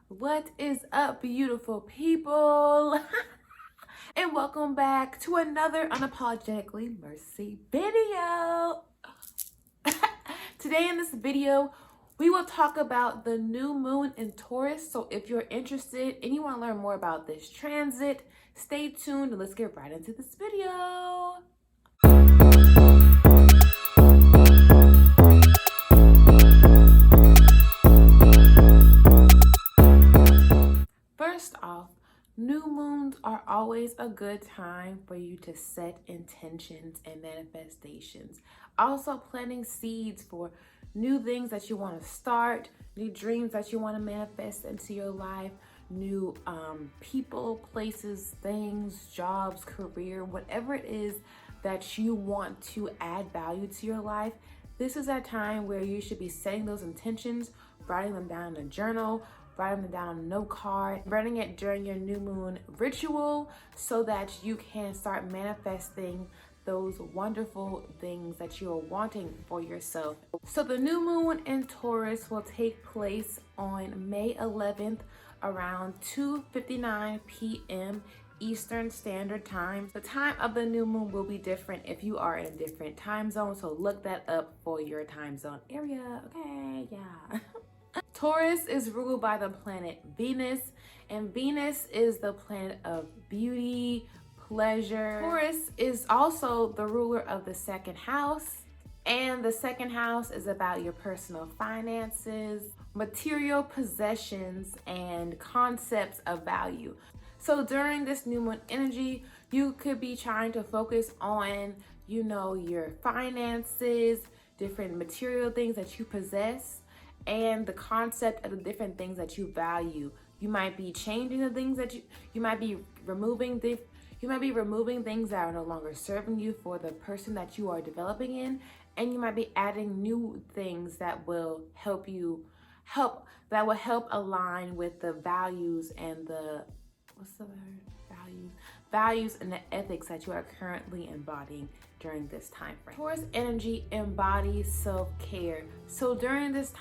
What is up, beautiful people? And welcome back to another Unapologetically Mercy video. Today in this video, we will talk about the new moon in Taurus. So if you're interested and you want to learn more about this transit, stay tuned and let's get right into this video. First off, new moons are always a good time for you to set intentions and manifestations. Also planting seeds for new things that you want to start, new dreams that you want to manifest into your life, new people, places, things, jobs, career, whatever it is that you want to add value to your life. This is that time where you should be setting those intentions, writing them down in a journal, writing them down on a note card, burning it during your new moon ritual so that you can start manifesting those wonderful things that you are wanting for yourself. So the new moon in Taurus will take place on May 11th around 2:59 p.m. Eastern Standard Time. The time of the new moon will be different if you are in a different time zone, so look that up for your time zone area. Okay, yeah. Taurus is ruled by the planet Venus, and Venus is the planet of beauty, pleasure. Taurus is also the ruler of the second house, and the second house is about your personal finances, material possessions, and concepts of value. So during this new moon energy, you could be trying to focus on, your finances, different material things that you possess, and the concept of the different things that you value. You might be changing the things that you might be removing things that are no longer serving you for the person that you are developing in, and you might be adding new things that will help align with the values and the values and the ethics that you are currently embodying during this time frame. Taurus energy embodies self-care. So during this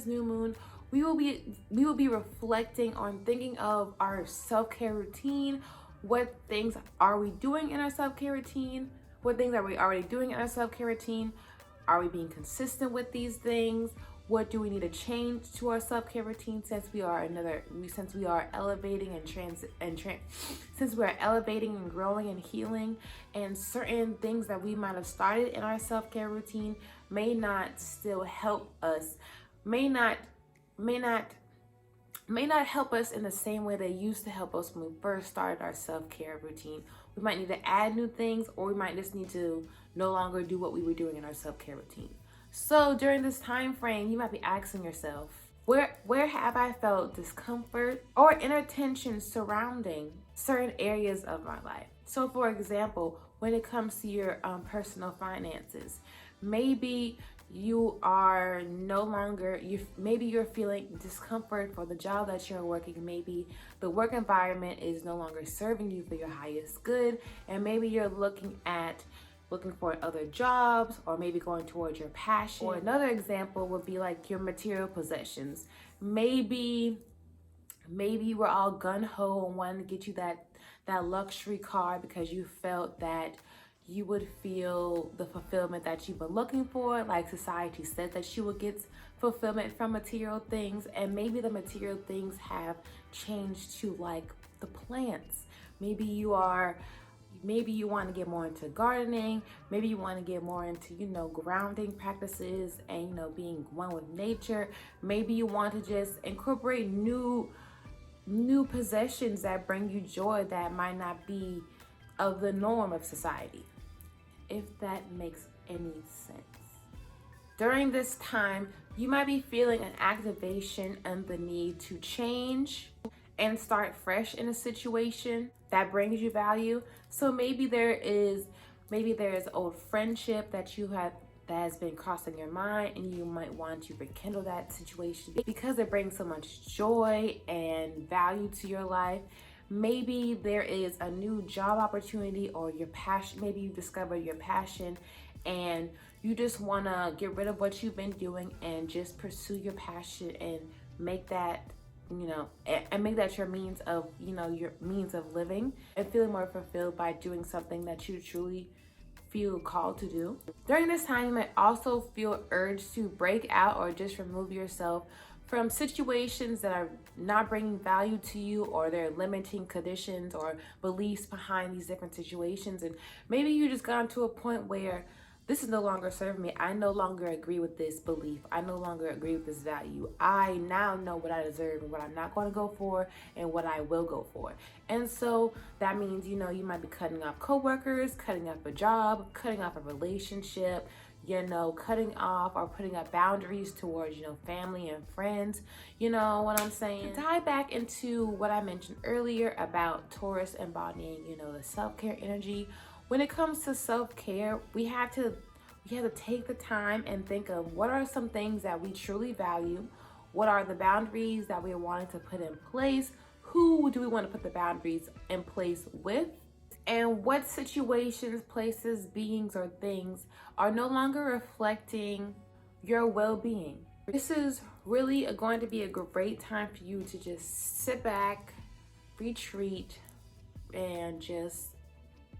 new moon, we will be reflecting on thinking of our self-care routine. What things are we doing in our self-care routine? What things are we already doing in our self-care routine? Are we being consistent with these things? What do we need to change to our self-care routine since we are elevating since we are elevating and growing and healing, and certain things that we might have started in our self-care routine may not still help us, may not help us in the same way they used to help us when we first started our self-care routine. We might need to add new things, or we might just need to no longer do what we were doing in our self-care routine. So during this time frame, you might be asking yourself, where have I felt discomfort or inner tension surrounding certain areas of my life? So for example, when it comes to your personal finances, maybe you are maybe you're feeling discomfort for the job that you're working. Maybe the work environment is no longer serving you for your highest good, and maybe you're looking for other jobs, or maybe going towards your passion. Or another example would be like your material possessions. Maybe we're all gun-ho and wanting to get you that luxury car because you felt that you would feel the fulfillment that you've been looking for. Like society says that you would get fulfillment from material things, and maybe the material things have changed to like the plants. Maybe you want to get more into gardening. Maybe you want to get more into, grounding practices and, being one with nature. Maybe you want to just incorporate new possessions that bring you joy that might not be of the norm of society, if that makes any sense. During this time, you might be feeling an activation and the need to change and start fresh in a situation that brings you value. So maybe there is old friendship that has been crossing your mind, and you might want to rekindle that situation because it brings so much joy and value to your life. Maybe there is a new job opportunity or your passion. Maybe you discover your passion and you just want to get rid of what you've been doing and just pursue your passion and make that and make that your means of, your means of living and feeling more fulfilled by doing something that you truly feel called to do. During this time, you might also feel urged to break out or just remove yourself from situations that are not bringing value to you, or they're limiting conditions or beliefs behind these different situations. And maybe you just got to a point where this is no longer serving me. I no longer agree with this belief. I no longer agree with this value. I now know what I deserve and what I'm not going to go for and what I will go for. And so that means, you might be cutting off coworkers, cutting off a job, cutting off a relationship, cutting off or putting up boundaries towards, family and friends. You know what I'm saying? To tie back into what I mentioned earlier about Taurus embodying, the self-care energy. When it comes to self-care, we have to take the time and think of what are some things that we truly value, what are the boundaries that we're wanting to put in place, who do we want to put the boundaries in place with, and what situations, places, beings, or things are no longer reflecting your well-being. This is really going to be a great time for you to just sit back, retreat, and just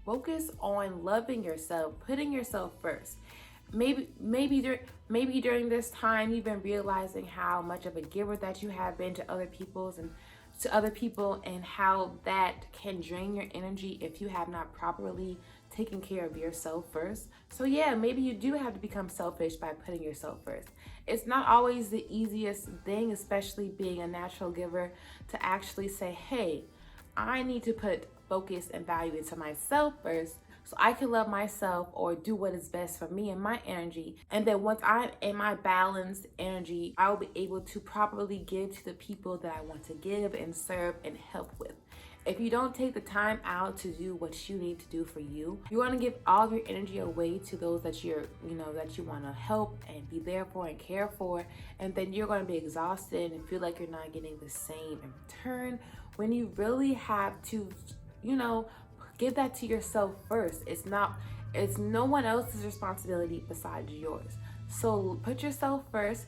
focus on loving yourself, putting yourself first. Maybe during this time you've been realizing how much of a giver that you have been to other people, and how that can drain your energy if you have not properly taken care of yourself first. So yeah, maybe you do have to become selfish by putting yourself first. It's not always the easiest thing, especially being a natural giver, to actually say, hey, I need to put focus and value into myself first so I can love myself or do what is best for me and my energy. And then once I'm in my balanced energy, I will be able to properly give to the people that I want to give and serve and help with. If you don't take the time out to do what you need to do for you, you want to give all of your energy away to those that that you want to help and be there for and care for, and then you're going to be exhausted and feel like you're not getting the same in return, when you really have to, give that to yourself first. It's no one else's responsibility besides yours. So put yourself first.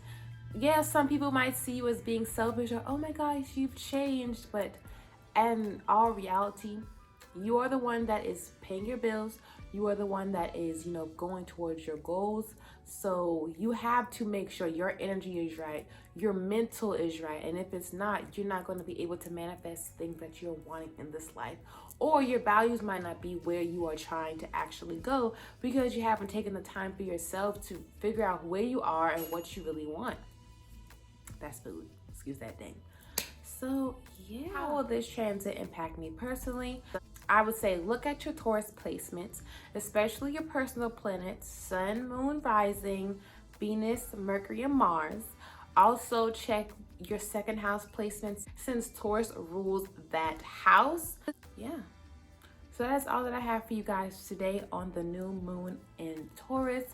Yeah, some people might see you as being selfish or, oh my gosh, you've changed, but in all reality, you are the one that is paying your bills. You are the one that is, going towards your goals. So you have to make sure your energy is right, your mental is right. And if it's not, you're not going to be able to manifest things that you're wanting in this life. Or your values might not be where you are trying to actually go because you haven't taken the time for yourself to figure out where you are and what you really want. That's food. Excuse that thing. So yeah, how will this transit impact me personally? I would say look at your Taurus placements, especially your personal planets, Sun, Moon, Rising, Venus, Mercury, and Mars. Also check your second house placements since Taurus rules that house. Yeah. So that's all that I have for you guys today on the new moon in Taurus.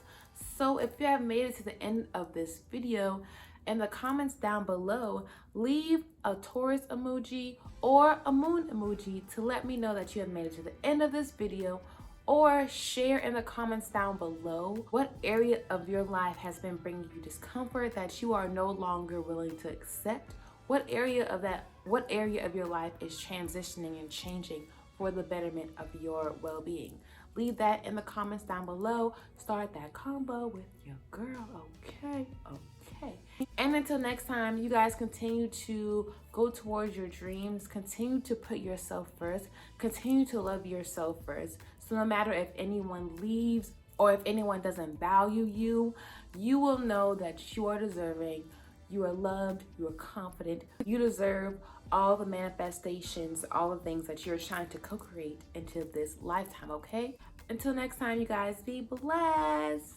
So if you have made it to the end of this video, in the comments down below, leave a Taurus emoji or a moon emoji to let me know that you have made it to the end of this video, or share in the comments down below what area of your life has been bringing you discomfort that you are no longer willing to accept. What area of your life is transitioning and changing for the betterment of your well-being? Leave that in the comments down below. Start that combo with your girl, okay? And until next time, you guys continue to go towards your dreams, continue to put yourself first, continue to love yourself first. So no matter if anyone leaves or if anyone doesn't value you, you will know that you are deserving, you are loved, you are confident, you deserve all the manifestations, all the things that you're trying to co-create into this lifetime, okay? Until next time, you guys, be blessed.